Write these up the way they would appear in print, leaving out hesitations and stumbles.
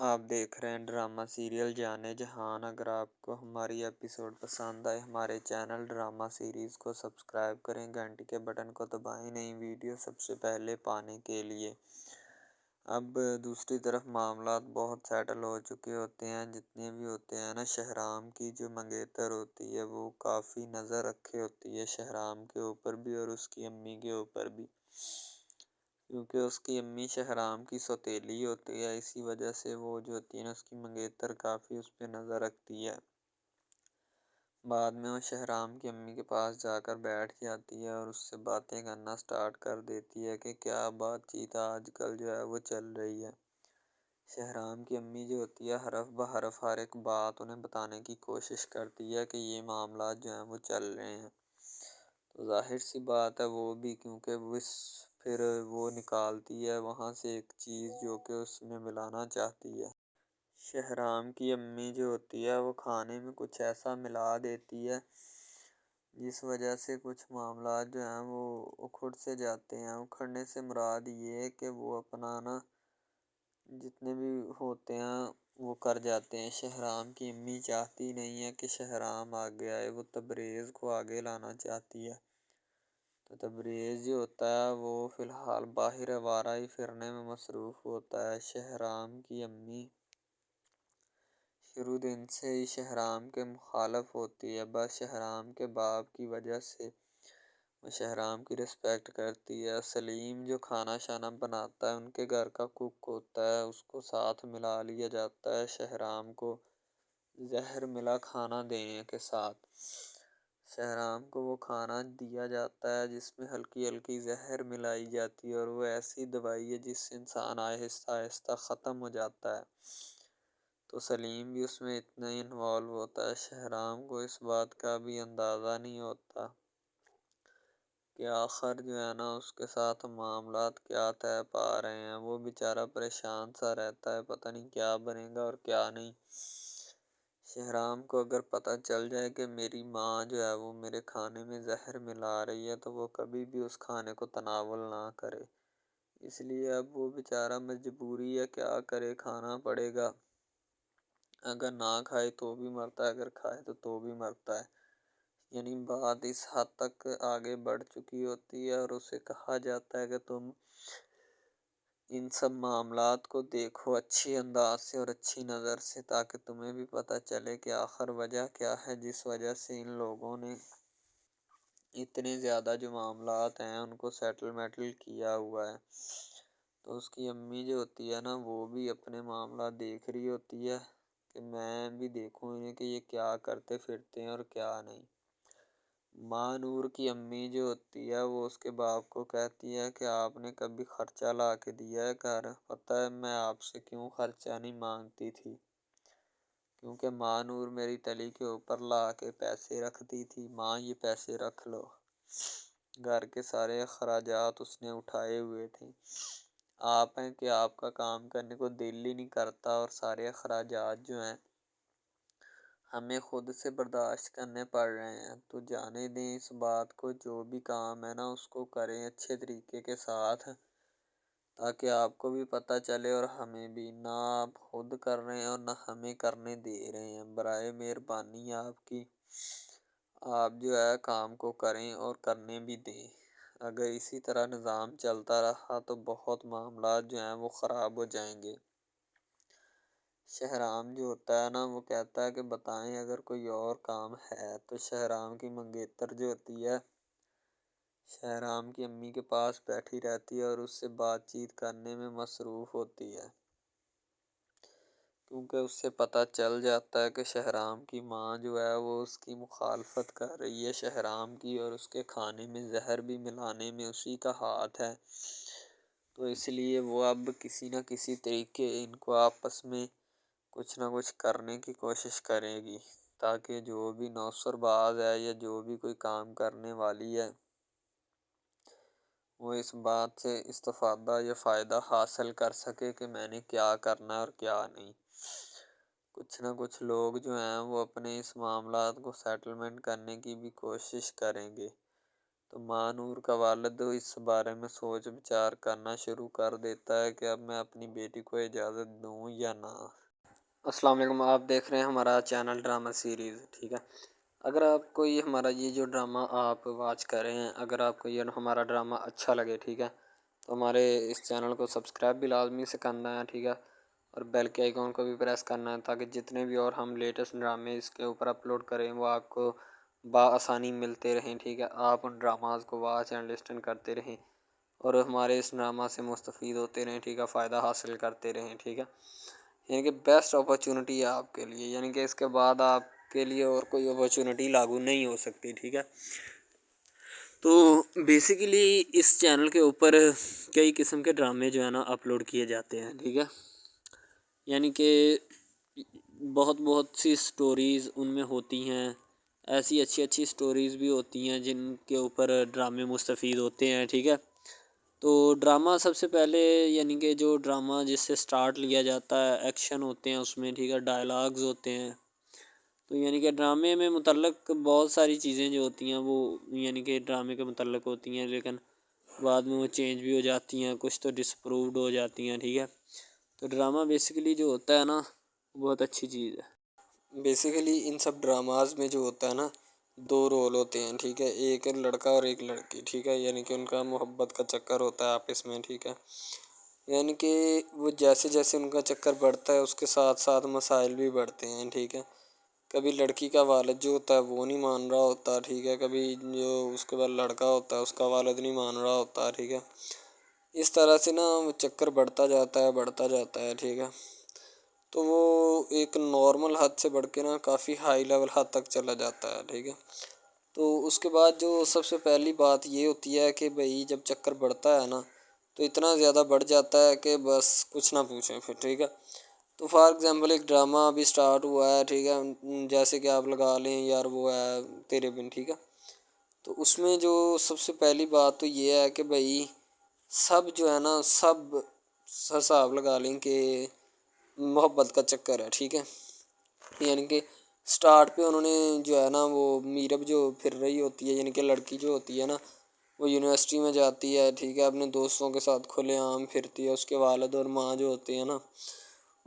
آپ دیکھ رہے ہیں ڈرامہ سیریل جانے جہان۔ اگر آپ کو ہماری ایپیسوڈ پسند آئے ہمارے چینل ڈرامہ سیریز کو سبسکرائب کریں، گھنٹی کے بٹن کو دبائیں نئی ویڈیو سب سے پہلے پانے کے لیے۔ اب دوسری طرف معاملات بہت سیٹل ہو چکے ہوتے ہیں، جتنے بھی ہوتے ہیں نا، شہرام کی جو منگیتر ہوتی ہے وہ کافی نظر رکھے ہوتی ہے شہرام کے اوپر بھی اور اس کی امی کے اوپر بھی، کیونکہ اس کی امی شہرام کی سوتیلی ہوتی ہے، اسی وجہ سے وہ جو ہوتی ہے نا اس کی منگیتر کافی اس پہ نظر رکھتی ہے۔ بعد میں وہ شہرام کی امی کے پاس جا کر بیٹھ جاتی ہے اور اس سے باتیں کرنا سٹارٹ کر دیتی ہے کہ کیا بات چیت آج کل جو ہے وہ چل رہی ہے۔ شہرام کی امی جو ہوتی ہے حرف بحرف ہر ایک بات انہیں بتانے کی کوشش کرتی ہے کہ یہ معاملات جو ہیں وہ چل رہے ہیں، تو ظاہر سی بات ہے وہ بھی، کیونکہ پھر وہ نکالتی ہے وہاں سے ایک چیز جو کہ اس میں ملانا چاہتی ہے۔ شہرام کی امی جو ہوتی ہے وہ کھانے میں کچھ ایسا ملا دیتی ہے جس وجہ سے کچھ معاملات جو ہیں وہ اکھڑ سے جاتے ہیں۔ اکھڑنے سے مراد یہ ہے کہ وہ اپنا نا جتنے بھی ہوتے ہیں وہ کر جاتے ہیں۔ شہرام کی امی چاہتی نہیں ہے کہ شہرام آگے آئے، وہ تبریز کو آگے لانا چاہتی ہے، تو تبریز جو ہوتا ہے وہ فی الحال باہر آوارہ ہی پھرنے میں مصروف ہوتا ہے۔ شہرام کی امی شروع دن سے ہی شہرام کے مخالف ہوتی ہے، بس شہرام کے باپ کی وجہ سے وہ شہرام کی رسپیکٹ کرتی ہے۔ سلیم جو کھانا شانا بناتا ہے، ان کے گھر کا کک ہوتا ہے، اس کو ساتھ ملا لیا جاتا ہے شہرام کو زہر ملا کھانا دینے کے ساتھ۔ شہرام کو وہ کھانا دیا جاتا ہے جس میں ہلکی ہلکی زہر ملائی جاتی ہے اور وہ ایسی دوائی ہے جس سے انسان آہستہ آہستہ ختم ہو جاتا ہے، تو سلیم بھی اس میں اتنا ہی انوالو ہوتا ہے۔ شہرام کو اس بات کا بھی اندازہ نہیں ہوتا کہ آخر جو ہے نا اس کے ساتھ معاملات کیا طے پا رہے ہیں، وہ بیچارہ پریشان سا رہتا ہے، پتہ نہیں کیا بنے گا اور کیا نہیں۔ شہرام کو اگر پتہ چل جائے کہ میری ماں جو ہے وہ میرے کھانے میں زہر ملا رہی ہے تو وہ کبھی بھی اس کھانے کو تناول نہ کرے، اس لیے اب وہ بیچارہ مجبوری ہے، کیا کرے، کھانا پڑے گا۔ اگر نہ کھائے تو بھی مرتا ہے، اگر کھائے تو بھی مرتا ہے، یعنی بات اس حد تک آگے بڑھ چکی ہوتی ہے اور اسے کہا جاتا ہے کہ تم ان سب معاملات کو دیکھو اچھی انداز سے اور اچھی نظر سے، تاکہ تمہیں بھی پتہ چلے کہ آخر وجہ کیا ہے جس وجہ سے ان لوگوں نے اتنے زیادہ جو معاملات ہیں ان کو سیٹل کیا ہوا ہے۔ تو اس کی امی جو ہوتی ہے نا وہ بھی اپنے معاملات دیکھ رہی ہوتی ہے کہ میں بھی دیکھوں انہیں کہ یہ کیا کرتے پھرتے ہیں اور کیا نہیں۔ ماں نور کی امی جو ہوتی ہے وہ اس کے باپ کو کہتی ہے کہ آپ نے کبھی خرچہ لا کے دیا ہے گھر؟ پتہ ہے میں آپ سے کیوں خرچہ نہیں مانگتی تھی، کیونکہ ماں نور میری تلی کے اوپر لا کے پیسے رکھتی تھی، ماں یہ پیسے رکھ لو۔ گھر کے سارے اخراجات اس نے اٹھائے ہوئے تھے، آپ ہیں کہ آپ کا کام کرنے کو دل ہی نہیں کرتا اور سارے اخراجات جو ہیں ہمیں خود سے برداشت کرنے پڑ رہے ہیں، تو جانے دیں اس بات کو، جو بھی کام ہے نا اس کو کریں اچھے طریقے کے ساتھ، تاکہ آپ کو بھی پتہ چلے اور ہمیں بھی، نہ آپ خود کر رہے ہیں اور نہ ہمیں کرنے دے رہے ہیں۔ برائے مہربانی آپ کی آپ جو ہے کام کو کریں اور کرنے بھی دیں۔ اگر اسی طرح نظام چلتا رہا تو بہت معاملات جو ہیں وہ خراب ہو جائیں گے۔ شہرام جو ہوتا ہے نا وہ کہتا ہے کہ بتائیں اگر کوئی اور کام ہے، تو شہرام کی منگیتر جو ہوتی ہے شہرام کی امی کے پاس بیٹھی رہتی ہے اور اس سے بات چیت کرنے میں مصروف ہوتی ہے، کیونکہ اس سے پتہ چل جاتا ہے کہ شہرام کی ماں جو ہے وہ اس کی مخالفت کر رہی ہے شہرام کی، اور اس کے کھانے میں زہر بھی ملانے میں اسی کا ہاتھ ہے، تو اس لیے وہ اب کسی نہ کسی طریقے ان کو آپس میں کچھ نہ کچھ کرنے کی کوشش کرے گی، تاکہ جو بھی نوسر باز ہے یا جو بھی کوئی کام کرنے والی ہے وہ اس بات سے استفادہ یا فائدہ حاصل کر سکے کہ میں نے کیا کرنا ہے اور کیا نہیں۔ کچھ نہ کچھ لوگ جو ہیں وہ اپنے اس معاملات کو سیٹلمنٹ کرنے کی بھی کوشش کریں گے، تو ماں نور کا والد اس بارے میں سوچ بچار کرنا شروع کر دیتا ہے کہ اب میں اپنی بیٹی کو اجازت دوں یا نہ۔ السلام علیکم، آپ دیکھ رہے ہیں ہمارا چینل ڈرامہ سیریز، ٹھیک ہے۔ اگر آپ کو یہ ہمارا یہ جو ڈرامہ آپ واچ کر رہے ہیں، اگر آپ کو یہ ہمارا ڈرامہ اچھا لگے، ٹھیک ہے، تو ہمارے اس چینل کو سبسکرائب بھی لازمی سے کرنا ہے، ٹھیک ہے، اور بیل کے آئیکن کو بھی پریس کرنا ہے تاکہ جتنے بھی اور ہم لیٹسٹ ڈرامے اس کے اوپر اپلوڈ کریں وہ آپ کو بآسانی ملتے رہیں، ٹھیک ہے۔ آپ ان ڈراماز کو واچ اینڈ لسٹن کرتے رہیں اور ہمارے اس ڈرامہ سے مستفید ہوتے رہیں، ٹھیک ہے، فائدہ حاصل کرتے رہیں، ٹھیک ہے۔ یعنی کہ بیسٹ اپرچونٹی ہے آپ کے لیے، یعنی کہ اس کے بعد آپ کے لیے اور کوئی اپرچونٹی لاگو نہیں ہو سکتی، ٹھیک ہے۔ تو بیسیکلی اس چینل کے اوپر کئی قسم کے ڈرامے جو ہے نا اپلوڈ کیے جاتے ہیں، ٹھیک ہے، یعنی کہ بہت سی سٹوریز ان میں ہوتی ہیں، ایسی اچھی سٹوریز بھی ہوتی ہیں جن کے اوپر ڈرامے مستفید ہوتے ہیں، ٹھیک ہے۔ تو ڈرامہ سب سے پہلے یعنی کہ جو ڈرامہ جس سے سٹارٹ لیا جاتا ہے، ایکشن ہوتے ہیں اس میں، ٹھیک ہے، ڈائلاگز ہوتے ہیں، تو یعنی کہ ڈرامے میں متعلق بہت ساری چیزیں جو ہوتی ہیں وہ یعنی کہ ڈرامے کے متعلق ہوتی ہیں، لیکن بعد میں وہ چینج بھی ہو جاتی ہیں، کچھ تو ڈسپرووڈ ہو جاتی ہیں، ٹھیک ہے۔ تو ڈرامہ بیسیکلی جو ہوتا ہے نا بہت اچھی چیز ہے۔ بیسیکلی ان سب ڈراماز میں جو ہوتا ہے نا 2 رول ہوتے ہیں، ٹھیک ہے، ایک لڑکا اور ایک لڑکی، ٹھیک ہے، یعنی کہ ان کا محبت کا چکر ہوتا ہے آپس میں، ٹھیک ہے، یعنی کہ وہ جیسے ان کا چکر بڑھتا ہے اس کے ساتھ ساتھ مسائل بھی بڑھتے ہیں، ٹھیک ہے۔ کبھی لڑکی کا والد جو ہوتا ہے وہ نہیں مان رہا ہوتا، ٹھیک ہے، کبھی جو اس کے بعد لڑکا ہوتا ہے اس کا والد نہیں مان رہا ہوتا، ٹھیک ہے۔ اس طرح سے نا وہ چکر بڑھتا جاتا ہے، ٹھیک ہے۔ تو وہ ایک نارمل حد سے بڑھ کے نا کافی ہائی لیول حد تک چلا جاتا ہے، ٹھیک ہے۔ تو اس کے بعد جو سب سے پہلی بات یہ ہوتی ہے کہ بھئی جب چکر بڑھتا ہے نا تو اتنا زیادہ بڑھ جاتا ہے کہ بس کچھ نہ پوچھیں پھر، ٹھیک ہے۔ تو فار ایگزامپل ایک ڈرامہ ابھی سٹارٹ ہوا ہے، ٹھیک ہے، جیسے کہ آپ لگا لیں یار وہ ہے تیرے بن، ٹھیک ہے۔ تو اس میں جو سب سے پہلی بات تو یہ ہے کہ بھئی سب جو ہے نا سب حساب لگا لیں کہ محبت کا چکر ہے، ٹھیک ہے، یعنی کہ سٹارٹ پہ انہوں نے جو ہے نا وہ میرب جو پھر رہی ہوتی ہے، یعنی کہ لڑکی جو ہوتی ہے نا وہ یونیورسٹی میں جاتی ہے، ٹھیک ہے، اپنے دوستوں کے ساتھ کھلے عام پھرتی ہے، اس کے والد اور ماں جو ہوتے ہیں نا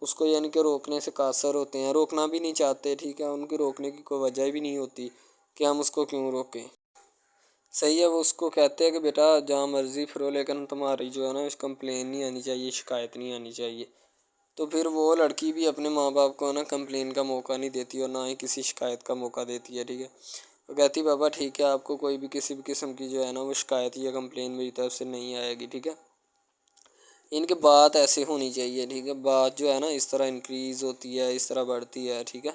اس کو یعنی کہ روکنے سے قاصر ہوتے ہیں، روکنا بھی نہیں چاہتے، ٹھیک ہے، ان کی روکنے کی کوئی وجہ بھی نہیں ہوتی کہ ہم اس کو کیوں روکیں، صحیح ہے۔ وہ اس کو کہتے ہیں کہ بیٹا جہاں مرضی پھرو لیکن تمہاری جو ہے نا کمپلین نہیں آنی چاہیے، شکایت نہیں آنی چاہیے۔ تو پھر وہ لڑکی بھی اپنے ماں باپ کو نا کمپلین کا موقع نہیں دیتی اور نہ ہی کسی شکایت کا موقع دیتی ہے، ٹھیک ہے۔ وہ کہتی بابا ٹھیک ہے، آپ کو کوئی بھی کسی بھی قسم کی جو ہے نا وہ شکایت یا کمپلین میری طرف سے نہیں آئے گی، ٹھیک ہے۔ ان کی بات ایسے ہونی چاہیے، ٹھیک ہے، بات جو ہے نا اس طرح انکریز ہوتی ہے، اس طرح بڑھتی ہے، ٹھیک ہے۔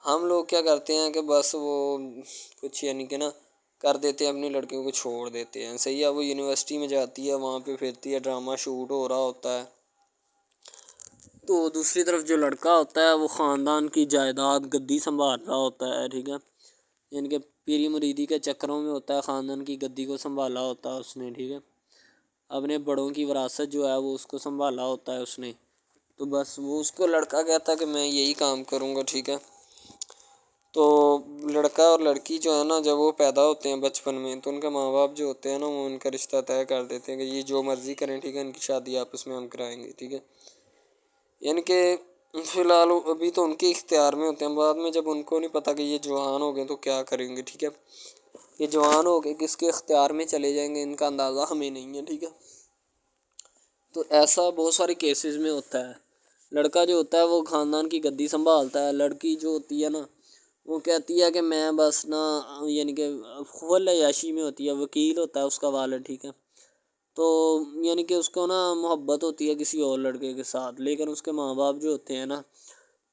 ہم لوگ کیا کرتے ہیں کہ بس وہ کچھ یعنی کہ نا کر دیتے ہیں، اپنی لڑکیوں کو چھوڑ دیتے ہیں، صحیح ہے۔ وہ یونیورسٹی میں جاتی ہے، وہاں پہ پھرتی ہے، ڈرامہ شوٹ ہو رہا ہوتا ہے، تو دوسری طرف جو لڑکا ہوتا ہے وہ خاندان کی جائیداد گدی سنبھال رہا ہوتا ہے، ٹھیک ہے، یعنی کہ پیری مریدی کے چکروں میں ہوتا ہے، خاندان کی گدی کو سنبھالا ہوتا ہے اس نے، ٹھیک ہے، اپنے بڑوں کی وراثت جو ہے وہ اس کو سنبھالا ہوتا ہے اس نے، تو بس وہ اس کو لڑکا کہتا ہے کہ میں یہی کام کروں گا، ٹھیک ہے۔ تو لڑکا اور لڑکی جو ہے نا جب وہ پیدا ہوتے ہیں بچپن میں تو ان کے ماں باپ جو ہوتے ہیں نا وہ ان کا رشتہ طے کر دیتے ہیں کہ یہ جو مرضی کریں، ٹھیک ہے، ان کی شادی آپس میں ہم کرائیں گے، ٹھیک ہے، یعنی کہ فی الحال ابھی تو ان کے اختیار میں ہوتے ہیں، بعد میں جب ان کو نہیں پتہ کہ یہ جوان ہو گئے تو کیا کریں گے، ٹھیک ہے، یہ جوان ہو گئے کس کے اختیار میں چلے جائیں گے ان کا اندازہ ہمیں نہیں ہے، ٹھیک ہے۔ تو ایسا بہت سارے کیسز میں ہوتا ہے، لڑکا جو ہوتا ہے وہ خاندان کی گدی سنبھالتا ہے، لڑکی جو ہوتی ہے نا وہ کہتی ہے کہ میں بس نا یعنی کہ فل عیاشی میں ہوتی ہے، وکیل ہوتا ہے اس کا والد، ٹھیک ہے، تو یعنی کہ اس کو نا محبت ہوتی ہے کسی اور لڑکے کے ساتھ، لیکن اس کے ماں باپ جو ہوتے ہیں نا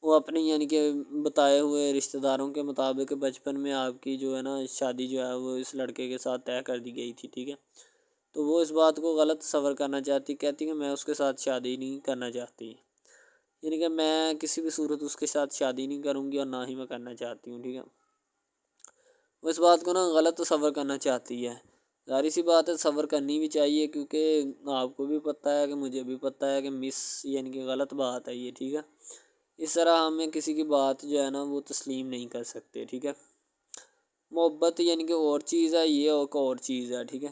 وہ اپنی یعنی کہ بتائے ہوئے رشتہ داروں کے مطابق بچپن میں آپ کی جو ہے نا شادی جو ہے وہ اس لڑکے کے ساتھ طے کر دی گئی تھی، ٹھیک ہے، تو وہ اس بات کو غلط تصور کرنا چاہتی، کہتی کہ میں اس کے ساتھ شادی نہیں کرنا چاہتی، یعنی کہ میں کسی بھی صورت اس کے ساتھ شادی نہیں کروں گی اور نہ ہی میں کرنا چاہتی ہوں، ٹھیک ہے۔ وہ اس بات کو نا غلط تصور کرنا چاہتی ہے، ظاہر سی بات ہے تصور کرنی بھی چاہیے کیونکہ آپ کو بھی پتہ ہے کہ مجھے بھی پتہ ہے کہ یعنی کہ غلط بات ہے یہ، ٹھیک ہے، اس طرح ہمیں کسی کی بات جو ہے نا وہ تسلیم نہیں کر سکتے، ٹھیک ہے۔ محبت یعنی کہ اور چیز ہے، یہ ایک اور چیز ہے، ٹھیک ہے۔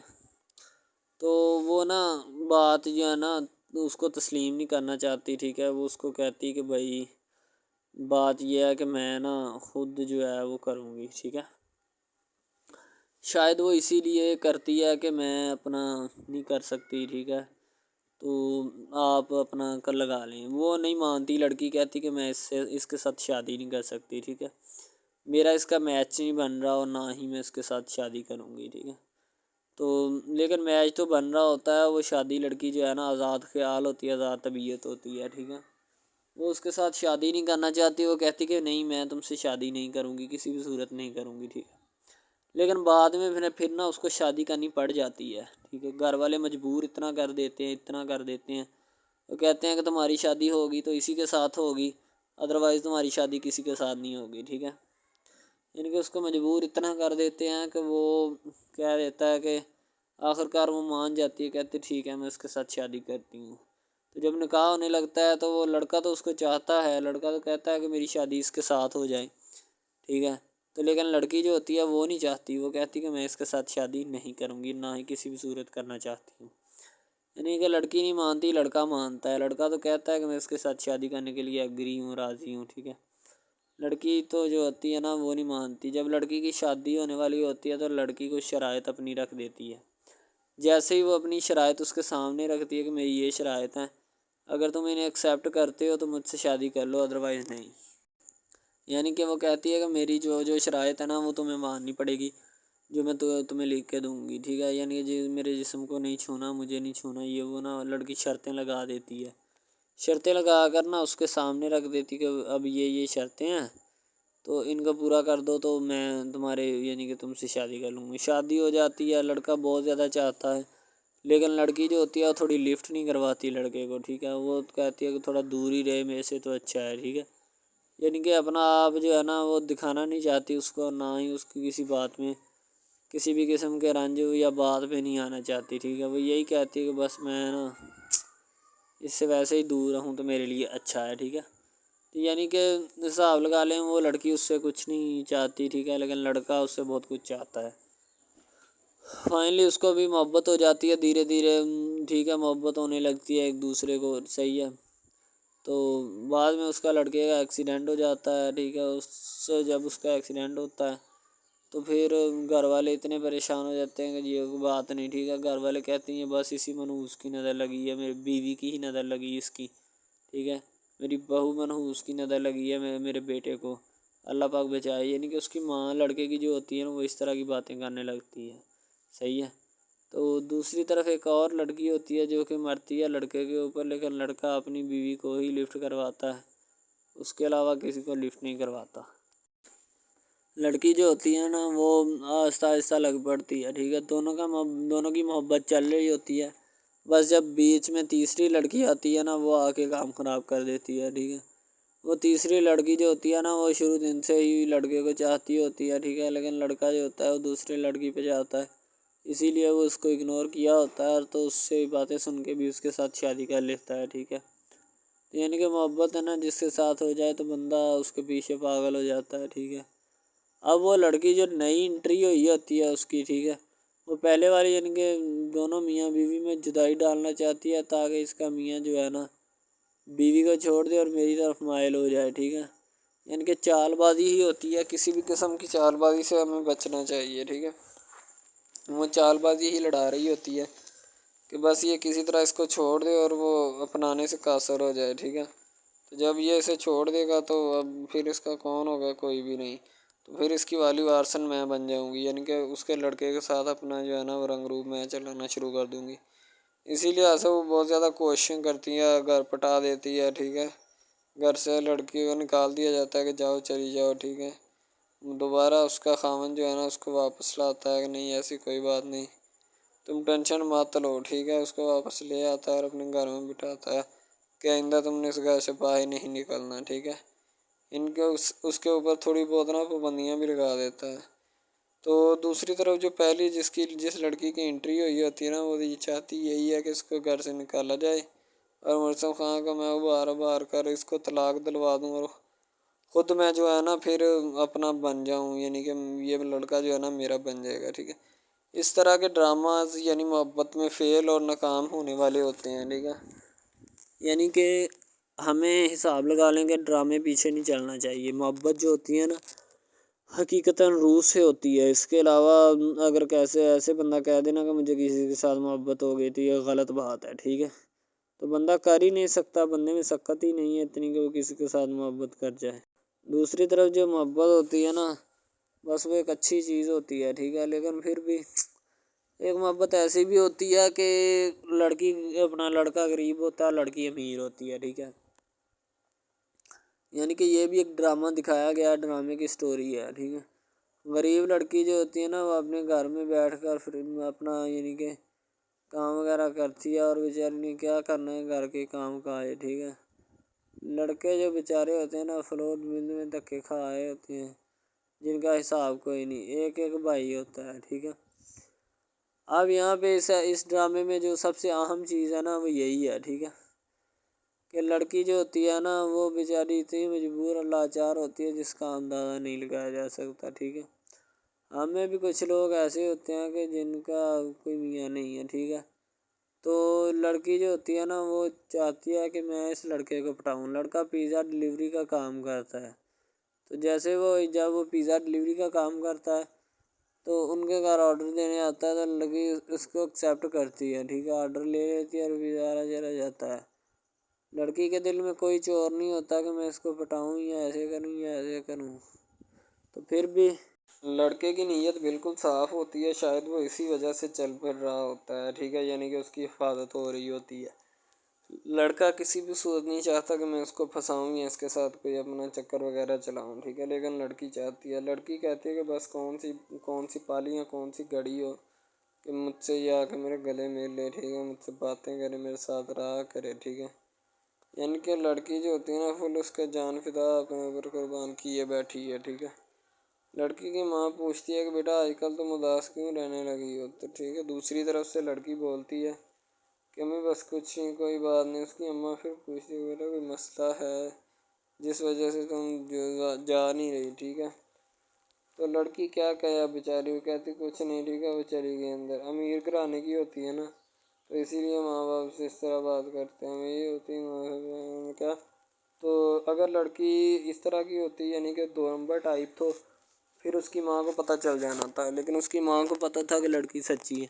تو وہ نا بات جو ہے نا اس کو تسلیم نہیں کرنا چاہتی، ٹھیک ہے۔ وہ اس کو کہتی کہ بھائی بات یہ ہے کہ میں نا خود جو ہے وہ کروں گی، ٹھیک ہے۔ شاید وہ اسی لیے کرتی ہے کہ میں اپنا نہیں کر سکتی، ٹھیک ہے، تو آپ اپنا کر لگا لیں۔ وہ نہیں مانتی، لڑکی کہتی کہ میں اس کے ساتھ شادی نہیں کر سکتی، ٹھیک ہے، میرا اس کا میچ نہیں بن رہا اور نہ ہی میں اس کے ساتھ شادی کروں گی، ٹھیک ہے۔ تو لیکن میچ تو بن رہا ہوتا ہے، وہ شادی لڑکی جو ہے نا آزاد خیال ہوتی ہے، آزاد طبیعت ہوتی ہے، ٹھیک ہے۔ وہ اس کے ساتھ شادی نہیں کرنا چاہتی، وہ کہتی کہ نہیں میں تم سے شادی نہیں کروں گی، کسی بھی صورت نہیں کروں گی، ٹھیک ہے۔ لیکن بعد میں پھر نا اس کو شادی کرنی پڑ جاتی ہے، ٹھیک ہے۔ گھر والے مجبور اتنا کر دیتے ہیں، وہ کہتے ہیں کہ تمہاری شادی ہوگی تو اسی کے ساتھ ہوگی، ادروائز تمہاری شادی کسی کے ساتھ نہیں ہوگی، ٹھیک ہے۔ یعنی کہ اس کو مجبور اتنا کر دیتے ہیں کہ وہ کہہ دیتا ہے کہ آخر کار وہ مان جاتی ہے، کہتے ٹھیک ہے میں اس کے ساتھ شادی کرتی ہوں۔ تو جب نکاح ہونے لگتا ہے تو وہ لڑکا تو اس کو چاہتا ہے، لڑکا تو کہتا ہے کہ میری شادی اس کے ساتھ ہو جائے، ٹھیک ہے۔ تو لیکن لڑکی جو ہوتی ہے وہ نہیں چاہتی، وہ کہتی کہ میں اس کے ساتھ شادی نہیں کروں گی، نہ ہی کسی بھی صورت کرنا چاہتی ہوں۔ یعنی کہ لڑکی نہیں مانتی، لڑکا مانتا ہے۔ لڑکا تو کہتا ہے کہ میں اس کے ساتھ شادی کرنے کے لیے ایگری ہوں، راضی ہوں، ٹھیک ہے۔ لڑکی تو جو ہوتی ہے نا وہ نہیں مانتی۔ جب لڑکی کی شادی ہونے والی ہوتی ہے تو لڑکی کو شرائط اپنی رکھ دیتی ہے۔ جیسے ہی وہ اپنی شرائط اس کے سامنے رکھتی ہے کہ میری یہ شرائط ہیں، اگر تم انہیں ایکسیپٹ کرتے ہو تو مجھ سے شادی کر لو، ادروائز نہیں۔ یعنی کہ وہ کہتی ہے کہ میری جو شرائط ہے نا وہ تمہیں ماننی پڑے گی، جو میں تمہیں لکھ کے دوں گی، ٹھیک ہے۔ یعنی کہ میرے جسم کو نہیں چھونا، مجھے نہیں چھونا، یہ وہ نا لڑکی شرطیں لگا دیتی ہے، شرطیں لگا کر نا اس کے سامنے رکھ دیتی کہ اب یہ شرطیں ہیں تو ان کو پورا کر دو تو میں تمہارے یعنی کہ تم سے شادی کر لوں گی۔ شادی ہو جاتی ہے، لڑکا بہت زیادہ چاہتا ہے، لیکن لڑکی جو ہوتی ہے وہ تھوڑی لفٹ نہیں کرواتی لڑکے کو، ٹھیک ہے۔ وہ کہتی ہے کہ تھوڑا دور ہی رہے میرے سے تو اچھا ہے، ٹھیک ہے۔ یعنی کہ اپنا آپ جو ہے نا وہ دکھانا نہیں چاہتی اس کو، نہ ہی اس کی کسی بات میں کسی بھی قسم کے رنج یا بات پہ نہیں آنا چاہتی، ٹھیک ہے۔ وہ یہی کہتی ہے کہ بس میں نا اس سے ویسے ہی دور رہوں تو میرے لیے اچھا ہے، ٹھیک ہے۔ یعنی کہ حساب لگا لیں وہ لڑکی اس سے کچھ نہیں چاہتی، ٹھیک ہے، لیکن لڑکا اس سے بہت کچھ چاہتا ہے۔ فائنلی اس کو بھی محبت ہو جاتی ہے دھیرے دھیرے، ٹھیک ہے، محبت ہونے لگتی ہے ایک دوسرے کو، صحیح ہے۔ تو بعد میں اس کا لڑکے کا ایکسیڈنٹ ہو جاتا ہے، ٹھیک ہے۔ جب اس کا ایکسیڈنٹ ہوتا ہے تو پھر گھر والے اتنے پریشان ہو جاتے ہیں کہ یہ کوئی بات نہیں، ٹھیک ہے۔ گھر والے کہتے ہیں بس اسی منحوس کی نظر لگی ہے، میری بیوی کی ہی نظر لگی اس کی، ٹھیک ہے، میری بہو منحوس کی نظر لگی ہے میرے بیٹے کو، اللہ پاک بچائے۔ یعنی کہ اس کی ماں لڑکے کی جو ہوتی ہے نا وہ اس طرح کی باتیں کرنے لگتی ہے، صحیح ہے۔ تو دوسری طرف ایک اور لڑکی ہوتی ہے جو کہ مرتی ہے لڑکے کے اوپر، لیکن لڑکا اپنی بیوی کو ہی لفٹ کرواتا ہے، اس کے علاوہ کسی کو لفٹ نہیں کرواتا۔ لڑکی جو ہوتی ہے نا وہ آہستہ آہستہ لگ پڑتی ہے، ٹھیک ہے، دونوں کی محبت چل رہی ہوتی ہے، بس جب بیچ میں تیسری لڑکی آتی ہے نا وہ آ کے کام خراب کر دیتی ہے، ٹھیک ہے۔ وہ تیسری لڑکی جو ہوتی ہے نا وہ شروع دن سے ہی لڑکے کو چاہتی ہوتی ہے، ٹھیک ہے، لیکن لڑکا جو ہوتا ہے وہ دوسرے لڑکی پہ جاتا ہے، اسی لیے وہ اس کو اگنور کیا ہوتا ہے، تو اس سے باتیں سن کے بھی اس کے ساتھ شادی کر لیتا ہے، ٹھیک ہے۔ یعنی کہ محبت ہے نا جس کے ساتھ ہو جائے تو بندہ اس کے پیچھے پاگل ہو جاتا ہے، ٹھیک ہے۔ اب وہ لڑکی جو نئی انٹری ہوئی ہوتی ہے اس کی، ٹھیک ہے، وہ پہلے والی یعنی کہ دونوں میاں بیوی میں جدائی ڈالنا چاہتی ہے تاکہ اس کا میاں جو ہے نا بیوی کو چھوڑ دے اور میری طرف مائل ہو جائے، ٹھیک ہے۔ یعنی کہ چال بازی ہی ہوتی ہے، کسی بھی قسم کی چال بازی سے ہمیں بچنا چاہیے، ٹھیک ہے۔ وہ چال بازی ہی لڑا رہی ہوتی ہے کہ بس یہ کسی طرح اس کو چھوڑ دے اور وہ اپنانے سے قاصر ہو جائے، ٹھیک ہے۔ تو جب یہ اسے چھوڑ دے گا تو اب پھر اس کا کون ہوگا، کوئی بھی نہیں، تو پھر اس کی والی وارثن میں بن جاؤں گی، یعنی کہ اس کے لڑکے کے ساتھ اپنا جو ہے نا وہ رنگ روپ میں چلانا شروع کر دوں گی۔ اسی لحاظ سے وہ بہت زیادہ کوششیں کرتی ہے، گھر پٹا دیتی ہے، ٹھیک ہے۔ گھر سے لڑکی کو نکال دیا جاتا ہے کہ جاؤ چلی جاؤ، ٹھیک ہے۔ دوبارہ اس کا خاوند جو ہے نا اس کو واپس لاتا ہے کہ نہیں ایسی کوئی بات نہیں، تم ٹینشن مت لو، ٹھیک ہے۔ اس کو واپس لے آتا ہے اور اپنے گھر میں بٹھاتا ہے کہ آئندہ تم نے اس گھر سے باہر نہیں نکلنا، ٹھیک ہے۔ ان کے اس کے اوپر تھوڑی بہت نا پابندیاں بھی لگا دیتا ہے۔ تو دوسری طرف جو پہلی جس لڑکی کی انٹری ہوئی ہوتی ہے نا وہ یہ چاہتی یہی ہے کہ اس کو گھر سے نکالا جائے اور مرسم خان کا میں ابھار کر اس کو طلاق دلوا دوں اور خود میں جو ہے نا پھر اپنا بن جاؤں، یعنی کہ یہ لڑکا جو ہے نا میرا بن جائے گا، ٹھیک ہے۔ اس طرح کے ڈراماز یعنی محبت میں فیل اور ناکام ہونے والے ہوتے ہیں، ٹھیک ہے۔ یعنی کہ ہمیں حساب لگا لیں کہ ڈرامے پیچھے نہیں چلنا چاہیے۔ محبت جو ہوتی ہے نا حقیقتاً روح سے ہوتی ہے۔ اس کے علاوہ اگر ایسے بندہ کہہ دینا کہ مجھے کسی کے ساتھ محبت ہو گئی تھی، یہ غلط بات ہے، ٹھیک ہے۔ تو بندہ کر ہی نہیں سکتا، بندے میں سکت ہی نہیں ہے اتنی کہ وہ کسی کے ساتھ محبت کر جائے۔ دوسری طرف جو محبت ہوتی ہے نا، بس وہ ایک اچھی چیز ہوتی ہے، ٹھیک ہے، لیکن پھر بھی ایک محبت ایسی بھی ہوتی ہے کہ لڑکا غریب ہوتا ہے، لڑکی امیر ہوتی ہے، ٹھیک ہے۔ یعنی کہ یہ بھی ایک ڈرامہ دکھایا گیا، ڈرامے کی سٹوری ہے، ٹھیک ہے۔ غریب لڑکی جو ہوتی ہے نا، وہ اپنے گھر میں بیٹھ کر پھر اپنا یعنی کہ کام وغیرہ کرتی ہے، اور بیچاری نے کیا کرنا ہے گھر کے کام کاج، ٹھیک ہے۔ لڑکے جو بیچارے ہوتے ہیں نا، فلور مل میں دھکے کھائے ہوتے ہیں، جن کا حساب کوئی نہیں، ایک بھائی ہوتا ہے، ٹھیک ہے۔ اب یہاں پہ اس ڈرامے میں جو سب سے اہم چیز ہے نا، وہ یہی ہے، ٹھیک ہے، کہ لڑکی جو ہوتی ہے نا، وہ بیچاری اتنی مجبور اور لاچار ہوتی ہے جس کا اندازہ نہیں لگایا جا سکتا، ٹھیک ہے۔ ہمیں بھی کچھ لوگ ایسے ہوتے ہیں کہ جن کا کوئی میاں نہیں ہے، ٹھیک ہے۔ تو لڑکی جو ہوتی ہے نا، وہ چاہتی ہے کہ میں اس لڑکے کو پٹاؤں۔ لڑکا پیزا ڈلیوری کا کام کرتا ہے، تو جیسے جب وہ پیزا ڈلیوری کا کام کرتا ہے تو ان کے گھر آرڈر دینے آتا ہے، تو لڑکی اس کو ایکسیپٹ کرتی ہے، ٹھیک ہے، آرڈر لے لیتی ہے اور پیزا چلا جاتا ہے۔ لڑکی کے دل میں کوئی چور نہیں ہوتا کہ میں اس کو پٹاؤں یا ایسے کروں یا ایسے کروں۔ تو پھر بھی لڑکے کی نیت بالکل صاف ہوتی ہے، شاید وہ اسی وجہ سے چل پھر رہا ہوتا ہے، ٹھیک ہے، یعنی کہ اس کی حفاظت ہو رہی ہوتی ہے۔ لڑکا کسی بھی صورت نہیں چاہتا کہ میں اس کو پھنساؤں یا اس کے ساتھ کوئی اپنا چکر وغیرہ چلاؤں، ٹھیک ہے، لیکن لڑکی چاہتی ہے، لڑکی کہتی ہے کہ بس کون سی پالی یا کون سی گھڑی ہو کہ مجھ سے یہ آ کے میرے گلے مل لے، ٹھیک ہے، مجھ سے باتیں کرے، میرے ساتھ رہا کرے، ٹھیک ہے۔ یعنی کہ لڑکی جو ہوتی ہے نا، فل اس کا جان فدا اپنے اوپر قربان کیے بیٹھی ہے، ٹھیک ہے۔ لڑکی کی ماں پوچھتی ہے کہ بیٹا آج کل تم اداس کیوں رہنے لگی ہو، تو ٹھیک ہے، دوسری طرف سے لڑکی بولتی ہے کہ میں بس کچھ نہیں، کوئی بات نہیں۔ اس کی اماں پھر پوچھتی ہے بیٹا کوئی مسئلہ ہے جس وجہ سے تم جا نہیں رہی، ٹھیک ہے۔ تو لڑکی کیا کہے بیچاری، وہ کہتی کچھ نہیں، ٹھیک ہے، وہ چلی گئی اندر۔ امیر گھرانے کی ہوتی ہے نا، تو اسی لیے ماں باپ سے اس طرح بات کرتے ہیں، یہ ہوتی ہے کیا۔ تو اگر لڑکی اس طرح کی ہوتی یعنی کہ 2 نمبر ٹائپ، تو پھر اس کی ماں کو پتہ چل جانا تھا، لیکن اس کی ماں کو پتہ تھا کہ لڑکی سچی ہے۔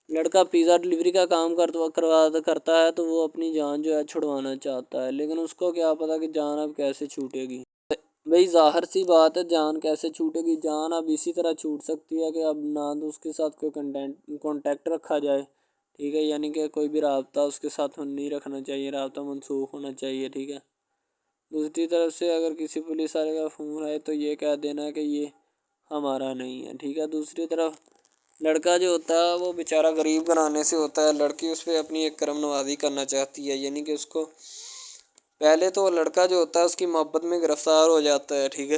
لڑکا پیزا ڈلیوری کا کام کرتا ہے تو وہ اپنی جان جو ہے چھڑوانا چاہتا ہے، لیکن اس کو کیا پتہ کہ جان اب کیسے چھوٹے گی۔ بھئی ظاہر سی بات ہے، جان کیسے چھوٹے گی؟ جان اب اسی طرح چھوٹ سکتی ہے کہ اب نہ تو اس کے ساتھ کوئی کانٹیکٹ رکھا جائے، ٹھیک ہے، یعنی کہ کوئی بھی رابطہ اس کے ساتھ نہیں رکھنا چاہیے، رابطہ منسوخ ہونا چاہیے، ٹھیک ہے۔ دوسری طرف سے اگر کسی پولیس والے کا فون آئے تو یہ کہہ دینا کہ یہ ہمارا نہیں ہے، ٹھیک ہے۔ دوسری طرف لڑکا جو ہوتا ہے وہ بیچارہ غریب گھرانے سے ہوتا ہے، لڑکی اس پہ اپنی ایک کرم نوازی کرنا چاہتی ہے، یعنی کہ اس کو پہلے تو لڑکا جو ہوتا ہے اس کی محبت میں گرفتار ہو جاتا ہے، ٹھیک ہے،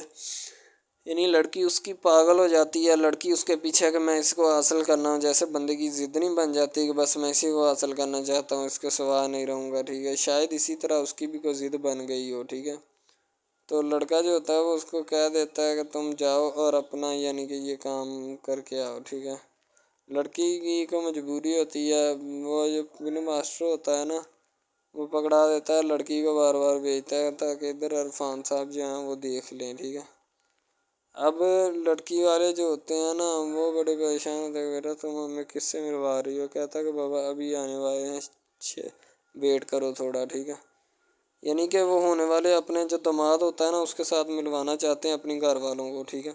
یعنی لڑکی اس کی پاگل ہو جاتی ہے، لڑکی اس کے پیچھے کہ میں اس کو حاصل کرنا ہوں، جیسے بندے کی ضد نہیں بن جاتی کہ بس میں اسی کو حاصل کرنا چاہتا ہوں، اس کے سوا نہیں رہوں گا، ٹھیک ہے، شاید اسی طرح اس کی بھی کوئی ضد بن گئی ہو، ٹھیک ہے۔ تو لڑکا جو ہوتا ہے وہ اس کو کہہ دیتا ہے کہ تم جاؤ اور اپنا یعنی کہ یہ کام کر کے آؤ، ٹھیک ہے۔ لڑکی کی کو مجبوری ہوتی ہے، وہ جو فلم ماسٹر ہوتا ہے نا، وہ پکڑا دیتا ہے لڑکی کو، بار بار بھیجتا ہے تاکہ ادھر عرفان صاحب جو ہیں وہ دیکھ لیں، ٹھیک ہے۔ اب لڑکی والے جو ہوتے ہیں نا، وہ بڑے پریشان ہوتے ہیں، بیٹا تم ہمیں کس سے ملوا رہی ہو؟ کہتا ہے کہ بابا ابھی آنے والے ہیں، ویٹ کرو تھوڑا، ٹھیک ہے۔ یعنی کہ وہ ہونے والے اپنے جو داماد ہوتا ہے نا اس کے ساتھ ملوانا چاہتے ہیں اپنی گھر والوں کو، ٹھیک ہے۔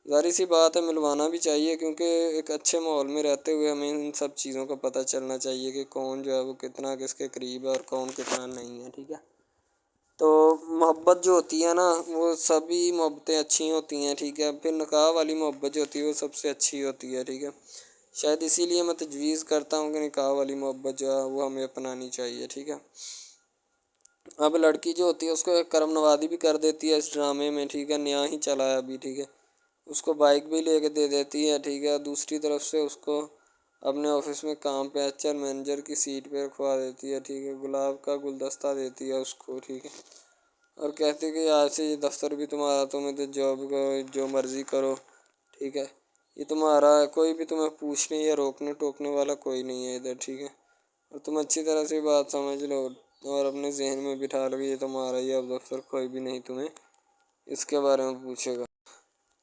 ظاہر سی بات ہے ملوانا بھی چاہیے، کیونکہ ایک اچھے ماحول میں رہتے ہوئے ہمیں ان سب چیزوں کا پتہ چلنا چاہیے کہ کون جو ہے وہ کتنا کس کے قریب ہے اور کون کتنا نہیں ہے، ٹھیک ہے۔ تو محبت جو ہوتی ہے نا، وہ سبھی محبتیں اچھی ہوتی ہیں، ٹھیک ہے، پھر نکاح والی محبت جو ہوتی ہے وہ سب سے اچھی ہوتی ہے، ٹھیک ہے۔ شاید اسی لیے میں تجویز کرتا ہوں کہ نکاح والی محبت جو ہے وہ ہمیں اپنانی چاہیے، ٹھیک ہے۔ اب لڑکی جو ہوتی ہے اس کو ایک کرم نوازی بھی کر دیتی ہے اس ڈرامے میں، ٹھیک ہے، نیا ہی چلا ہے ابھی، ٹھیک ہے۔ اس کو بائک بھی لے کے دے دیتی ہے، ٹھیک ہے۔ دوسری طرف سے اس کو اپنے آفس میں کام پہ HR مینیجر کی سیٹ پہ رکھوا دیتی ہے، ٹھیک ہے، گلاب کا گلدستہ دیتی ہے اس کو، ٹھیک ہے۔ اور کہتی کہ آج سے یہ دفتر بھی تمہارا، تمہیں تو جاب کرو جو مرضی کرو، ٹھیک ہے، یہ تمہارا ہے، کوئی بھی تمہیں پوچھنے یا روکنے ٹوکنے والا کوئی نہیں ہے ادھر، ٹھیک ہے، اور تم اچھی طرح سے بات سمجھ لو اور اپنے ذہن میں بٹھا لو کہ یہ تمہارا ہی اب دفتر، کوئی بھی نہیں تمہیں اس کے بارے میں پوچھے گا۔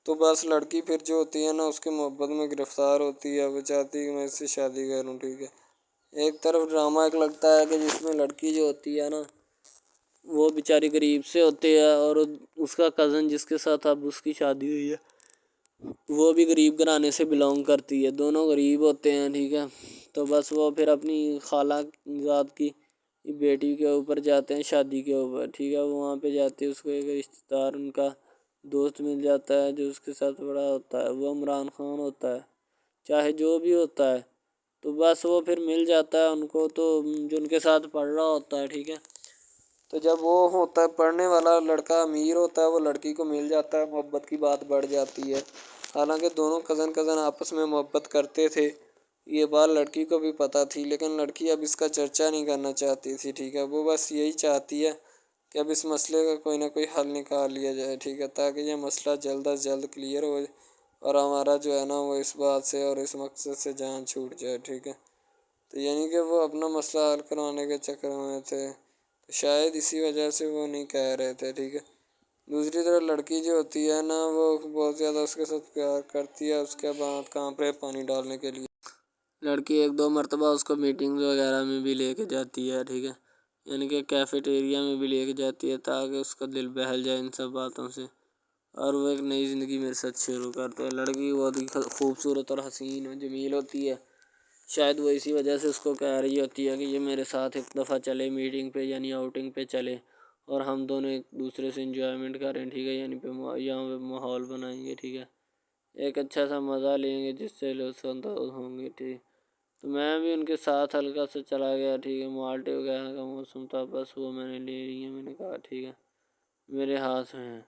تو بس لڑکی پھر جو ہوتی ہے نا اس کے محبت میں گرفتار ہوتی ہے، وہ چاہتی ہے کہ میں اس سے شادی کروں، ٹھیک ہے۔ ایک طرف ڈرامہ ایک لگتا ہے کہ جس میں لڑکی جو ہوتی ہے نا وہ بیچاری غریب سے ہوتی ہے، اور اس کا کزن جس کے ساتھ اب اس کی شادی ہوئی ہے وہ بھی غریب گھرانے سے بلانگ کرتی ہے، دونوں غریب ہوتے ہیں، ٹھیک ہے۔ تو بس وہ پھر اپنی خالہ ذات کی بیٹی کے اوپر جاتے ہیں شادی کے اوپر، ٹھیک ہے، وہاں پہ جاتے ہیں، اس کو ایک رشتہ دار ان کا دوست مل جاتا ہے جو اس کے ساتھ بڑا ہوتا ہے، وہ عمران خان ہوتا ہے، چاہے جو بھی ہوتا ہے، تو بس وہ پھر مل جاتا ہے ان کو، تو جو ان کے ساتھ پڑھ رہا ہوتا ہے، ٹھیک ہے، تو جب وہ ہوتا ہے پڑھنے والا لڑکا امیر ہوتا ہے، وہ لڑکی کو مل جاتا ہے، محبت کی بات بڑھ جاتی ہے، حالانکہ دونوں کزن آپس میں محبت کرتے تھے، یہ بات لڑکی کو بھی پتہ تھی، لیکن لڑکی اب اس کا چرچا نہیں کرنا چاہتی تھی، ٹھیک ہے، وہ بس یہی چاہتی ہے کہ اب اس مسئلے کا کوئی نہ کوئی حل نکال لیا جائے، ٹھیک ہے، تاکہ یہ مسئلہ جلد از جلد کلیئر ہو اور ہمارا جو ہے نا وہ اس بات سے اور اس مقصد سے جان چھوٹ جائے، ٹھیک ہے۔ تو یعنی کہ وہ اپنا مسئلہ حل کروانے کے چکر میں تھے، تو شاید اسی وجہ سے وہ نہیں کہہ رہے تھے، ٹھیک ہے۔ دوسری طرف لڑکی جو ہوتی ہے نا وہ بہت زیادہ اس کے ساتھ پیار کرتی ہے، اس کے بعد کہاں پہ پانی ڈالنے کے لیے لڑکی ایک دو مرتبہ اس کو میٹنگ وغیرہ میں بھی لے کے جاتی ہے، ٹھیک ہے، یعنی کہ کیفیٹیریا میں بھی لے کے جاتی ہے تاکہ اس کا دل بہل جائے ان سب باتوں سے، اور وہ ایک نئی زندگی میرے ساتھ شروع کرتے ہیں۔ لڑکی بہت ہی خوبصورت اور حسین و جمیل ہوتی ہے، شاید وہ اسی وجہ سے اس کو کہہ رہی ہوتی ہے کہ یہ میرے ساتھ ایک دفعہ چلے میٹنگ پہ، یعنی آؤٹنگ پہ چلے، اور ہم دونوں ایک دوسرے سے انجوائمنٹ کریں، ٹھیک ہے، یعنی یہاں پہ ماحول بنائیں گے، ٹھیک ہے، ایک اچھا سا مزہ لیں گے جس سے لطف اندوز ہوں گے، ٹھیک۔ تو میں بھی ان کے ساتھ ہلکا سا چلا گیا، ٹھیک ہے، مالٹے وغیرہ کا موسم تھا، بس وہ میں نے لے لی ہے، میں نے کہا ٹھیک ہے میرے ہاتھ میں ہے۔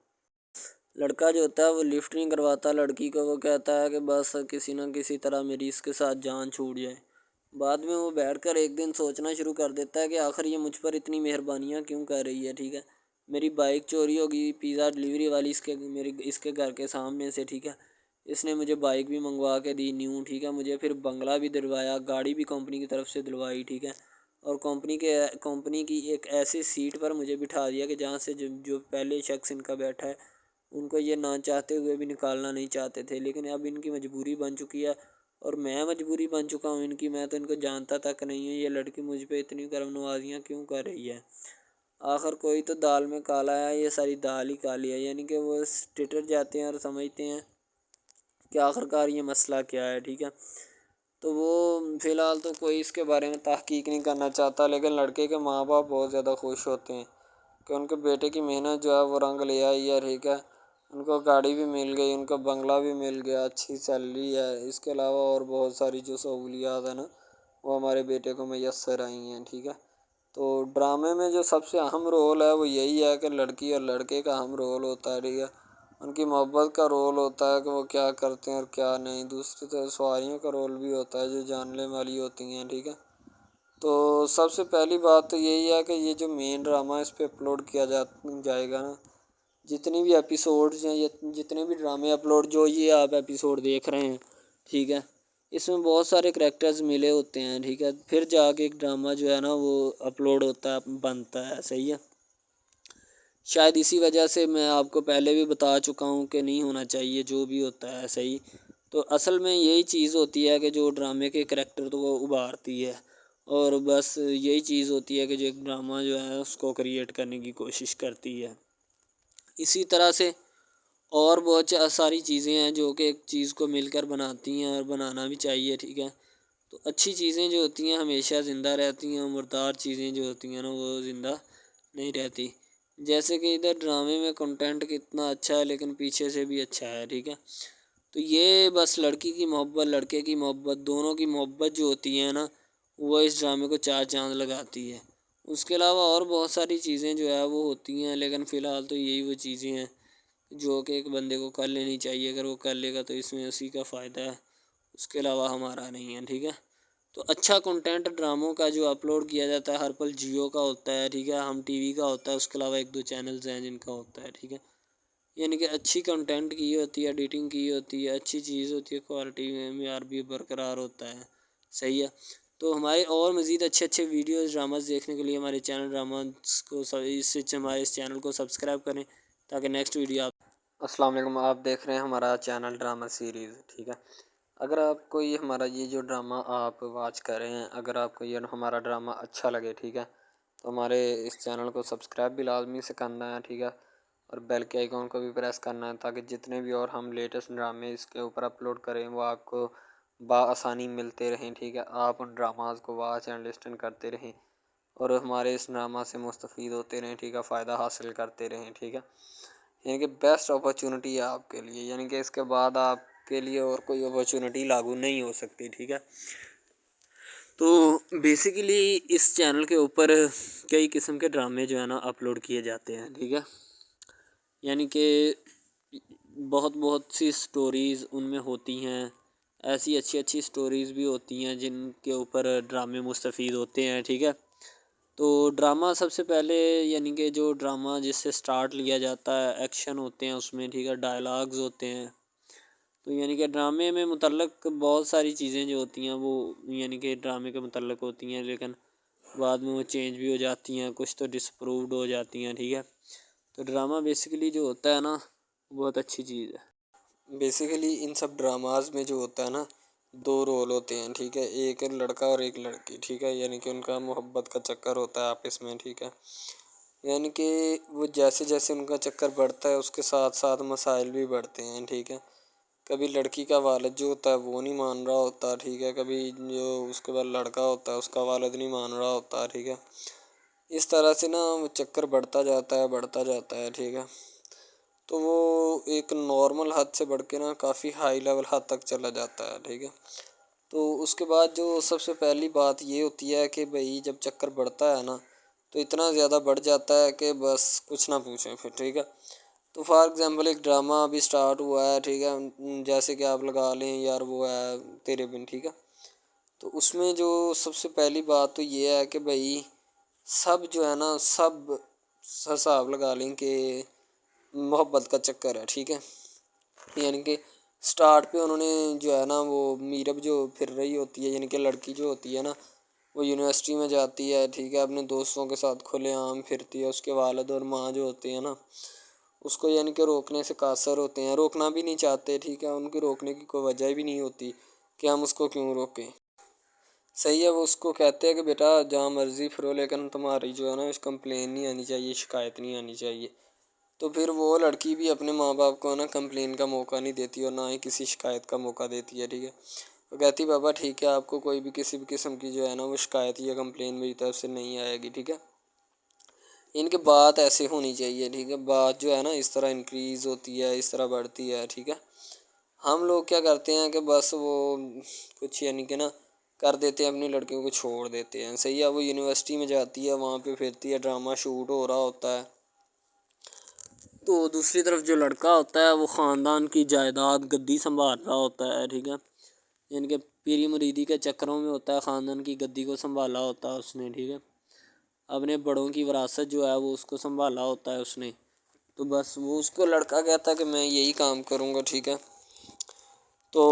لڑکا جو ہوتا ہے وہ لفٹ نہیں کرواتا لڑکی کو، وہ کہتا ہے کہ بس کسی نہ کسی طرح میری اس کے ساتھ جان چھوٹ جائے۔ بعد میں وہ بیٹھ کر ایک دن سوچنا شروع کر دیتا ہے کہ آخر یہ مجھ پر اتنی مہربانیاں کیوں کر رہی ہے، ٹھیک ہے، میری بائک چوری ہوگی، پیزا ڈلیوری والی اس کے گھر کے سامنے سے، ٹھیک ہے، اس نے مجھے بائک بھی منگوا کے دی نیو، ٹھیک ہے، مجھے پھر بنگلہ بھی دلوایا، گاڑی بھی کمپنی کی طرف سے دلوائی، ٹھیک ہے، اور کمپنی کی ایک ایسی سیٹ پر مجھے بٹھا دیا کہ جہاں سے جو پہلے شخص ان کا بیٹھا ہے ان کو یہ نہ چاہتے ہوئے بھی نکالنا نہیں چاہتے تھے، لیکن اب ان کی مجبوری بن چکی ہے، اور میں مجبوری بن چکا ہوں ان کی، میں تو ان کو جانتا تک نہیں ہوں، یہ لڑکی مجھ پہ اتنی کرم نوازیاں کیوں کر رہی ہے۔ آخر کوئی تو دال میں کالا ہے، یہ ساری دال ہی کالی ہے، یعنی کہ وہ ٹٹر جاتے ہیں اور سمجھتے ہیں کہ آخر کار یہ مسئلہ کیا ہے، ٹھیک ہے۔ تو وہ فی الحال تو کوئی اس کے بارے میں تحقیق نہیں کرنا چاہتا، لیکن لڑکے کے ماں باپ بہت زیادہ خوش ہوتے ہیں کہ ان کے بیٹے کی محنت جو ہے وہ رنگ لے آئی ہے، ٹھیک ہے، ان کو گاڑی بھی مل گئی، ان کو بنگلہ بھی مل گیا، اچھی سیلری ہے، اس کے علاوہ اور بہت ساری جو سہولیات ہیں نا وہ ہمارے بیٹے کو میسر آئی ہیں، ٹھیک ہے۔ تو ڈرامے میں جو سب سے اہم رول ہے وہ یہی ہے کہ لڑکی اور لڑکے کا اہم رول ہوتا ہے، ٹھیک ہے، ان کی محبت کا رول ہوتا ہے کہ وہ کیا کرتے ہیں اور کیا نہیں، دوسری طرف سواریوں کا رول بھی ہوتا ہے جو جاننے والی ہوتی ہیں، ٹھیک ہے۔ تو سب سے پہلی بات تو یہی ہے کہ یہ جو مین ڈرامہ اس پہ اپلوڈ کیا جائے گا نا، جتنی بھی ایپیسوڈز ہیں، جتنے بھی ڈرامے اپلوڈ جو یہ آپ ایپیسوڈ دیکھ رہے ہیں، ٹھیک ہے، اس میں بہت سارے کریکٹرز ملے ہوتے ہیں، ٹھیک ہے، پھر جا کے ایک ڈرامہ جو ہے نا وہ اپلوڈ ہوتا ہے، بنتا ہے، صحیح ہے۔ شاید اسی وجہ سے میں آپ کو پہلے بھی بتا چکا ہوں کہ نہیں ہونا چاہیے جو بھی ہوتا ہے، صحیح۔ تو اصل میں یہی چیز ہوتی ہے کہ جو ڈرامے کے کریکٹر تو وہ ابھارتی ہے، اور بس یہی چیز ہوتی ہے کہ جو ایک ڈرامہ جو ہے اس کو کریٹ کرنے کی کوشش کرتی ہے۔ اسی طرح سے اور بہت ساری چیزیں ہیں جو کہ ایک چیز کو مل کر بناتی ہیں اور بنانا بھی چاہیے، ٹھیک ہے۔ تو اچھی چیزیں جو ہوتی ہیں ہمیشہ زندہ رہتی ہیں، مردار چیزیں جو ہوتی ہیں نا وہ زندہ نہیں رہتی، جیسے کہ ادھر ڈرامے میں کنٹینٹ کتنا اچھا ہے لیکن پیچھے سے بھی اچھا ہے، ٹھیک ہے۔ تو یہ بس لڑکی کی محبت لڑکے کی محبت دونوں کی محبت جو ہوتی ہے نا وہ اس ڈرامے کو چار چاند لگاتی ہے۔ اس کے علاوہ اور بہت ساری چیزیں جو ہے وہ ہوتی ہیں، لیکن فی الحال تو یہی وہ چیزیں ہیں جو کہ ایک بندے کو کر لینی چاہیے، اگر وہ کر لے گا تو اس میں اسی کا فائدہ ہے، اس کے علاوہ ہمارا نہیں ہے، ٹھیک ہے۔ تو اچھا کنٹینٹ ڈراموں کا جو اپلوڈ کیا جاتا ہے ہر پل جیو کا ہوتا ہے، ٹھیک ہے، ہم ٹی وی کا ہوتا ہے، اس کے علاوہ 1-2 چینلز ہیں جن کا ہوتا ہے، ٹھیک ہے، یعنی کہ اچھی کنٹینٹ کی ہوتی ہے، ایڈیٹنگ کی ہوتی ہے، اچھی چیز ہوتی ہے، کوالٹی میں معیار بھی برقرار ہوتا ہے، صحیح ہے۔ تو ہمارے اور مزید اچھے ویڈیوز ڈراماز دیکھنے کے لیے ہمارے چینل ڈراماز کو ہمارے اس چینل کو سبسکرائب کریں تاکہ نیکسٹ ویڈیو آپ السلام علیکم، آپ دیکھ رہے ہیں ہمارا چینل ڈرامہ سیریز، ٹھیک ہے۔ اگر آپ کو یہ ہمارا یہ جو ڈرامہ آپ واچ کر رہے ہیں، اگر آپ کو یہ ہمارا ڈرامہ اچھا لگے، ٹھیک ہے، تو ہمارے اس چینل کو سبسکرائب بھی لازمی سے کرنا ہے، ٹھیک ہے، اور بیل کے آئیکن کو بھی پریس کرنا ہے تاکہ جتنے بھی اور ہم لیٹسٹ ڈرامے اس کے اوپر اپلوڈ کریں وہ آپ کو بآسانی ملتے رہیں، ٹھیک ہے، آپ ان ڈراماز کو واچ اینڈ لسٹن کرتے رہیں اور ہمارے اس ڈرامہ سے مستفید ہوتے رہیں، ٹھیک ہے، فائدہ حاصل کرتے رہیں، ٹھیک ہے، یعنی کہ بیسٹ اپرچونٹی ہے آپ کے لیے، یعنی کہ اس کے بعد آپ کے لیے اور کوئی اپرچونٹی لاگو نہیں ہو سکتی، ٹھیک ہے۔ تو بیسیکلی اس چینل کے اوپر کئی قسم کے ڈرامے جو ہے نا اپلوڈ کیے جاتے ہیں، ٹھیک ہے، یعنی کہ بہت سی سٹوریز ان میں ہوتی ہیں، ایسی اچھی سٹوریز بھی ہوتی ہیں جن کے اوپر ڈرامے مستفید ہوتے ہیں، ٹھیک ہے۔ تو ڈرامہ سب سے پہلے یعنی کہ جو ڈرامہ جس سے سٹارٹ لیا جاتا ہے، ایکشن ہوتے ہیں اس میں، ٹھیک ہے، ڈائلاگز ہوتے ہیں، تو یعنی کہ ڈرامے میں متعلق بہت ساری چیزیں جو ہوتی ہیں وہ یعنی کہ ڈرامے کے متعلق ہوتی ہیں، لیکن بعد میں وہ چینج بھی ہو جاتی ہیں، کچھ تو ڈسپرووڈ ہو جاتی ہیں، ٹھیک ہے۔ تو ڈرامہ بیسیکلی جو ہوتا ہے نا بہت اچھی چیز ہے۔ بیسیکلی ان سب ڈراماز میں جو ہوتا ہے نا 2 رول ہوتے ہیں، ٹھیک ہے، ایک لڑکا اور ایک لڑکی، ٹھیک ہے، یعنی کہ ان کا محبت کا چکر ہوتا ہے آپس میں، ٹھیک ہے، یعنی کہ وہ جیسے ان کا چکر بڑھتا ہے اس کے ساتھ ساتھ مسائل بھی بڑھتے ہیں، ٹھیک ہے، کبھی لڑکی کا والد جو ہوتا ہے وہ نہیں مان رہا ہوتا، ٹھیک ہے، کبھی جو اس کے بعد لڑکا ہوتا ہے اس کا والد نہیں مان رہا ہوتا، ٹھیک ہے، اس طرح سے نا وہ چکر بڑھتا جاتا ہے، ٹھیک ہے، تو وہ ایک نارمل حد سے بڑھ کے نا کافی ہائی لیول حد تک چلا جاتا ہے، ٹھیک ہے۔ تو اس کے بعد جو سب سے پہلی بات یہ ہوتی ہے کہ بھئی جب چکر بڑھتا ہے نا تو اتنا زیادہ بڑھ جاتا ہے کہ بس کچھ نہ پوچھیں پھر، ٹھیک ہے۔ تو فار ایگزامپل ایک ڈرامہ ابھی سٹارٹ ہوا ہے، ٹھیک ہے، جیسے کہ آپ لگا لیں یار وہ ہے تیرے بن، ٹھیک ہے، تو اس میں جو سب سے پہلی بات تو یہ ہے کہ بھئی سب جو ہے نا سب حساب لگا لیں کہ محبت کا چکر ہے، ٹھیک ہے، یعنی کہ سٹارٹ پہ انہوں نے جو ہے نا وہ میرب جو پھر رہی ہوتی ہے، یعنی کہ لڑکی جو ہوتی ہے نا وہ یونیورسٹی میں جاتی ہے، ٹھیک ہے، اپنے دوستوں کے ساتھ کھلے عام پھرتی ہے، اس کے والد اور ماں جو ہوتے ہیں نا اس کو یعنی کہ روکنے سے قاصر ہوتے ہیں، روکنا بھی نہیں چاہتے، ٹھیک ہے، ان کی روکنے کی کوئی وجہ بھی نہیں ہوتی کہ ہم اس کو کیوں روکیں، صحیح ہے، وہ اس کو کہتے ہیں کہ بیٹا جہاں مرضی پھرو لیکن تمہاری جو ہے نا کمپلین نہیں آنی چاہیے، شکایت نہیں آنی چاہیے، تو پھر وہ لڑکی بھی اپنے ماں باپ کو نا کمپلین کا موقع نہیں دیتی اور نہ ہی کسی شکایت کا موقع دیتی ہے، ٹھیک ہے، وہ کہتی بابا ٹھیک ہے آپ کو کوئی بھی کسی بھی قسم کی جو ہے نا وہ شکایت یا کمپلین میری طرف سے نہیں آئے گی، ٹھیک ہے، ان کے بات ایسے ہونی چاہیے، ٹھیک ہے، بات جو ہے نا اس طرح انکریز ہوتی ہے، اس طرح بڑھتی ہے، ٹھیک ہے۔ ہم لوگ کیا کرتے ہیں کہ بس وہ کچھ یعنی کہ نا کر دیتے ہیں، اپنی لڑکیوں کو چھوڑ دیتے ہیں، صحیح ہے، وہ یونیورسٹی میں جاتی ہے، وہاں پہ پھرتی ہے، ڈرامہ شوٹ ہو رہا ہوتا ہے، تو دوسری طرف جو لڑکا ہوتا ہے وہ خاندان کی جائیداد گدی سنبھال رہا ہوتا ہے، ٹھیک ہے، یعنی کہ پیری مریدی کے چکروں میں ہوتا ہے، خاندان کی گدی کو سنبھالا ہوتا ہے اس نے، ٹھیک ہے، اپنے بڑوں کی وراثت جو ہے وہ اس کو سنبھالا ہوتا ہے اس نے، تو بس وہ اس کو لڑکا کہتا ہے کہ میں یہی کام کروں گا، ٹھیک ہے، تو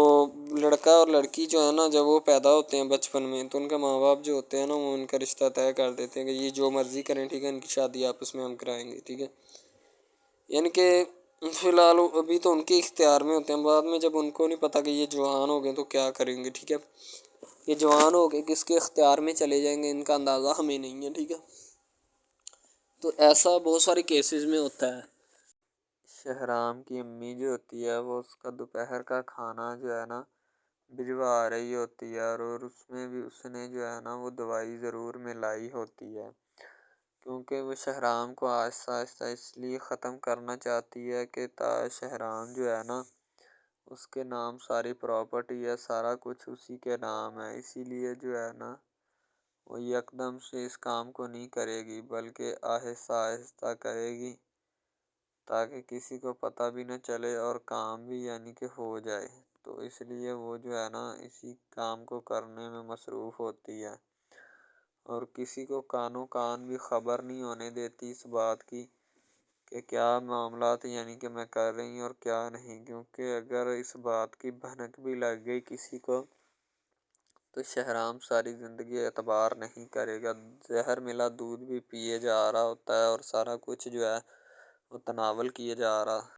لڑکا اور لڑکی جو ہے نا جب وہ پیدا ہوتے ہیں بچپن میں تو ان کے ماں باپ جو ہوتے ہیں نا وہ ان کا رشتہ طے کر دیتے ہیں کہ یہ جو مرضی کریں، ٹھیک ہے، ان کی شادی آپس میں ہم کرائیں گے، ٹھیک ہے، یعنی کہ فی الحال ابھی تو ان کے اختیار میں ہوتے ہیں، بعد میں جب ان کو نہیں پتہ کہ یہ جوان ہو گئے تو کیا کریں گے، ٹھیک ہے، یہ جوان ہو کے کس کے اختیار میں چلے جائیں گے ان کا اندازہ ہمیں نہیں ہے، ٹھیک ہے، تو ایسا بہت سارے کیسز میں ہوتا ہے۔ شہرام کی امی جو ہوتی ہے وہ اس کا دوپہر کا کھانا جو ہے نا بھجوا رہی ہوتی ہے، اور اس میں بھی اس نے جو ہے نا وہ دوائی ضرور ملائی ہوتی ہے، کیونکہ وہ شہرام کو آہستہ آہستہ اس لیے ختم کرنا چاہتی ہے کہ شہرام جو ہے نا اس کے نام ساری پراپرٹی ہے، سارا کچھ اسی کے نام ہے، اسی لیے جو ہے نا وہ یکدم سے اس کام کو نہیں کرے گی بلکہ آہستہ آہستہ کرے گی تاکہ کسی کو پتہ بھی نہ چلے اور کام بھی یعنی کہ ہو جائے۔ تو اس لیے وہ جو ہے نا اسی کام کو کرنے میں مصروف ہوتی ہے، اور کسی کو کانوں کان بھی خبر نہیں ہونے دیتی اس بات کی کہ کیا معاملات یعنی کہ میں کر رہی ہوں اور کیا نہیں، کیونکہ اگر اس بات کی بھنک بھی لگ گئی کسی کو تو شہرام ساری زندگی اعتبار نہیں کرے گا، زہر ملا دودھ بھی پیے جا رہا ہوتا ہے اور سارا کچھ جو ہے وہ تناول کیے جا رہا